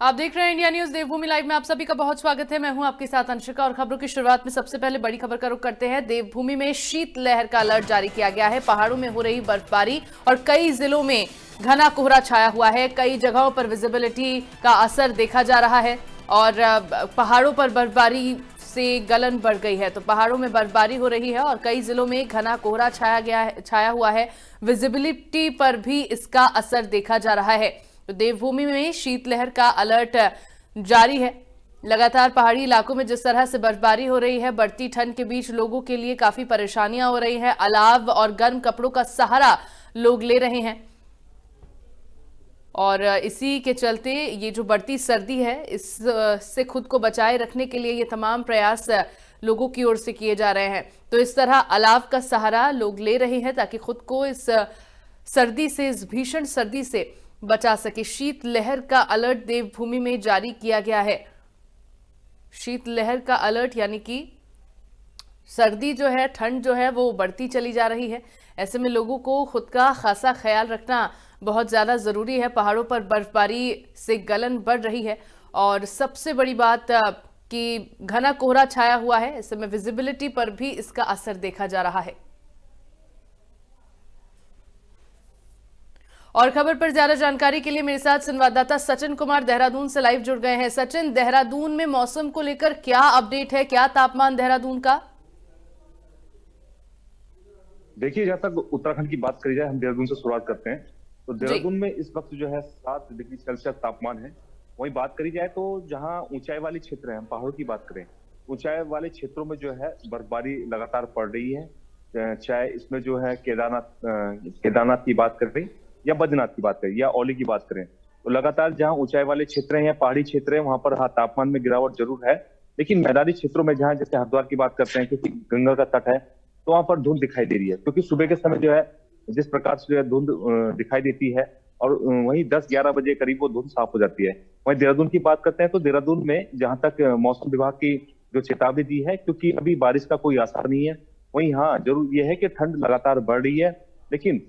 आप देख रहे हैं इंडिया न्यूज देवभूमि लाइव में। आप सभी का बहुत स्वागत है। मैं हूं आपके साथ अंशिका और खबरों की शुरुआत में सबसे पहले बड़ी खबर का रुख करते हैं। देवभूमि में शीतलहर का अलर्ट जारी किया गया है। पहाड़ों में हो रही बर्फबारी और कई जिलों में घना कोहरा छाया हुआ है। कई जगहों पर विजिबिलिटी का असर देखा जा रहा है और पहाड़ों पर बर्फबारी से गलन बढ़ गई है। तो पहाड़ों में बर्फबारी हो रही है और कई जिलों में घना कोहरा छाया हुआ है। विजिबिलिटी पर भी इसका असर देखा जा रहा है। तो देवभूमि में शीतलहर का अलर्ट जारी है। लगातार पहाड़ी इलाकों में जिस तरह से बर्फबारी हो रही है, बढ़ती ठंड के बीच लोगों के लिए काफी परेशानियां हो रही हैं। अलाव और गर्म कपड़ों का सहारा लोग ले रहे हैं और इसी के चलते ये जो बढ़ती सर्दी है, इससे खुद को बचाए रखने के लिए ये तमाम प्रयास लोगों की ओर से किए जा रहे हैं। तो इस तरह अलाव का सहारा लोग ले रहे हैं ताकि खुद को इस सर्दी से, इस भीषण सर्दी से बचा सके। शीतलहर का अलर्ट देवभूमि में जारी किया गया है। शीतलहर का अलर्ट यानी कि सर्दी जो है, ठंड जो है वो बढ़ती चली जा रही है। ऐसे में लोगों को खुद का खासा ख्याल रखना बहुत ज़्यादा ज़रूरी है। पहाड़ों पर बर्फबारी से गलन बढ़ रही है और सबसे बड़ी बात कि घना कोहरा छाया हुआ है। ऐसे में विजिबिलिटी पर भी इसका असर देखा जा रहा है। और खबर पर ज्यादा जानकारी के लिए मेरे साथ संवाददाता सचिन कुमार देहरादून से लाइव जुड़ गए हैं। सचिन, देहरादून में मौसम को लेकर क्या अपडेट है? क्या तापमान देहरादून का? देखिए, जहां तक उत्तराखंड की बात करी जाए, हम देहरादून से शुरुआत करते हैं। तो देहरादून में इस वक्त जो है 7 डिग्री सेल्सियस तापमान है। वहीं बात करी जाए तो जहां ऊंचाई वाले क्षेत्र हैं, हम पहाड़ों की बात करें, ऊंचाई वाले क्षेत्रों में जो है बर्फबारी लगातार पड़ रही है। चाहे इसमें जो है केदारनाथ की बात करें या बद्रीनाथ की बात करें या औली की बात करें, तो लगातार जहां ऊंचाई वाले क्षेत्र हैं या पहाड़ी क्षेत्र हैं, वहां पर हाँ, तापमान में गिरावट जरूर है। लेकिन मैदानी क्षेत्रों में, जहां जैसे हरिद्वार की बात करते हैं, क्योंकि गंगा का तट है, तो वहां पर धुंध दिखाई दे रही है। क्योंकि सुबह के समय जो है जिस प्रकार से जो है धुंध दिखाई देती है और वहीं 10-11 बजे करीब वो धुंध साफ हो जाती है। वहीं देहरादून की बात करते हैं तो देहरादून में जहां तक मौसम विभाग की जो चेतावनी दी है, क्योंकि अभी बारिश का कोई आसार नहीं है, वहीं हाँ जरूर यह है कि ठंड लगातार बढ़ रही है। लेकिन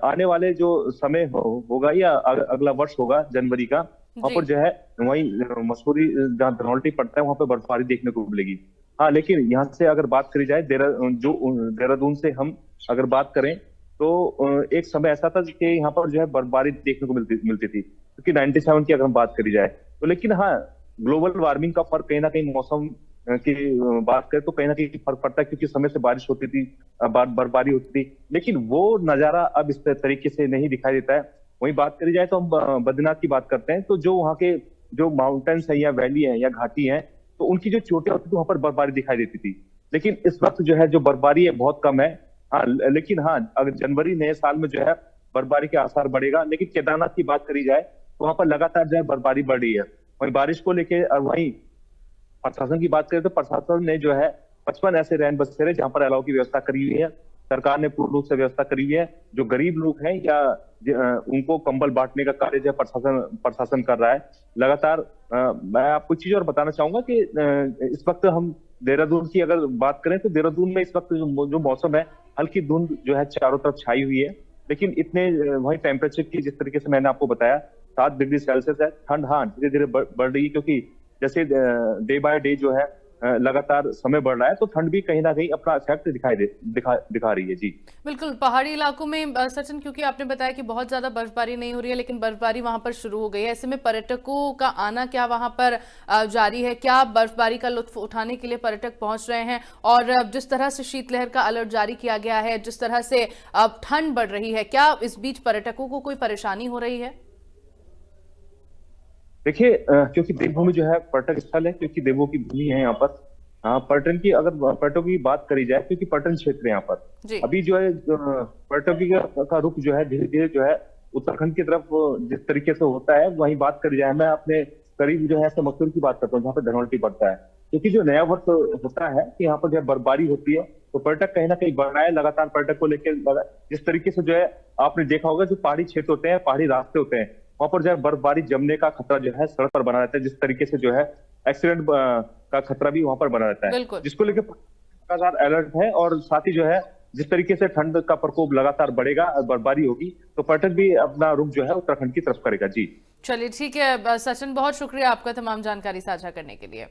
आने वाले जो समय होगा या अगला वर्ष होगा जनवरी का, वहां पर जो है वहीं मसूरी जहाँ धनौल्टी पड़ता है, वहां पर बर्फबारी देखने को मिलेगी। हाँ, लेकिन यहाँ से अगर बात करी जाए देहरादून से हम अगर बात करें तो एक समय ऐसा था कि यहाँ पर जो है बर्फबारी देखने को मिलती थी, क्योंकि 97 की अगर हम बात करी जाए तो। लेकिन हाँ, ग्लोबल वार्मिंग का फर्क कहीं ना कहीं मौसम की बात करें तो कहीं ना कहीं फर्क पड़ता है, क्योंकि समय से बारिश होती थी, बर्फबारी होती थी, लेकिन वो नजारा अब इस तरीके से नहीं दिखाई देता है। वहीं बात करी जाए तो हम बद्रीनाथ की बात करते हैं, तो जो वहाँ के जो माउंटेन्स है या वैली है या घाटी है, तो उनकी जो चोटियां होती थी वहां पर बर्फबारी दिखाई देती थी। लेकिन इस वक्त जो है जो बर्फबारी है बहुत कम है। हाँ, लेकिन हाँ, अगर जनवरी नए साल में जो है बर्फबारी के आसार बढ़ेगा। लेकिन केदारनाथ की बात करी जाए तो वहां पर लगातार जो है बर्फबारी बढ़ रही है। वहीं बारिश को लेकर वहीं प्रशासन की बात करें तो प्रशासन ने जो है 55 ऐसे रैन बसेरे जहां पर अलाव की व्यवस्था करी हुई है। सरकार ने पूर्ण रूप से व्यवस्था करी हुई है। जो गरीब लोग हैं या उनको कंबल बांटने का कार्य जो प्रशासन कर रहा है लगातार। मैं आपको चीज और बताना चाहूंगा कि इस वक्त हम देहरादून की अगर बात करें तो देहरादून में इस वक्त जो मौसम है, हल्की धुंध जो है चारों तरफ छाई हुई है। लेकिन इतने वही टेम्परेचर की, जिस तरीके से मैंने आपको बताया, 7 डिग्री सेल्सियस है। ठंड हाँ धीरे धीरे बढ़ रही है, क्योंकि जैसे डे बाय डे जो है लगातार समय बढ़ रहा है, तो ठंड भी कहीं ना कहीं अपना इफेक्ट दिखा रही है। जी बिल्कुल, पहाड़ी इलाकों में सचिन, क्योंकि आपने बताया कि बहुत ज्यादा बर्फबारी नहीं हो रही है, लेकिन बर्फबारी वहां पर शुरू हो गई है। ऐसे में पर्यटकों का आना क्या वहां पर जारी है? क्या बर्फबारी का लुत्फ उठाने के लिए पर्यटक पहुंच रहे हैं? और जिस तरह से शीतलहर का अलर्ट जारी किया गया है, जिस तरह से अब ठंड बढ़ रही है, क्या इस बीच पर्यटकों को कोई परेशानी हो रही है? देखिए, क्योंकि देवभूमि जो है पर्यटक स्थल है, क्योंकि देवों की भूमि है यहाँ पर। हाँ, पर्यटकों की बात करी जाए, क्योंकि पर्यटन क्षेत्र है यहाँ पर, अभी जो है पर्यटकों का रुख जो है धीरे धीरे जो है उत्तराखंड की तरफ जिस तरीके से होता है, वहीं बात करी जाए, मैं अपने करीब जो है मसूरी की बात करता हूँ, जहाँ पे धनौल्टी पड़ता है। क्योंकि जो नया वर्ष होता है कि यहाँ पर जो है बर्फबारी होती है, तो पर्यटक कहीं ना कहीं बढ़ रहा है लगातार। पर्यटक को लेकर जिस तरीके से जो है आपने देखा होगा, जो पहाड़ी क्षेत्र होते हैं, पहाड़ी रास्ते होते हैं, वहां पर जो है बर्फबारी जमने का खतरा जो है सड़क पर बना रहता है। जिस तरीके से जो है एक्सीडेंट का खतरा भी वहां पर बना रहता है, जिसको लेकर लगातार अलर्ट है। और साथ ही जो है जिस तरीके से ठंड का प्रकोप लगातार बढ़ेगा और बर्फबारी होगी, तो पर्यटक भी अपना रुख जो है उत्तराखंड की तरफ करेगा। जी चलिए ठीक है, सचिन बहुत शुक्रिया आपका तमाम जानकारी साझा करने के लिए।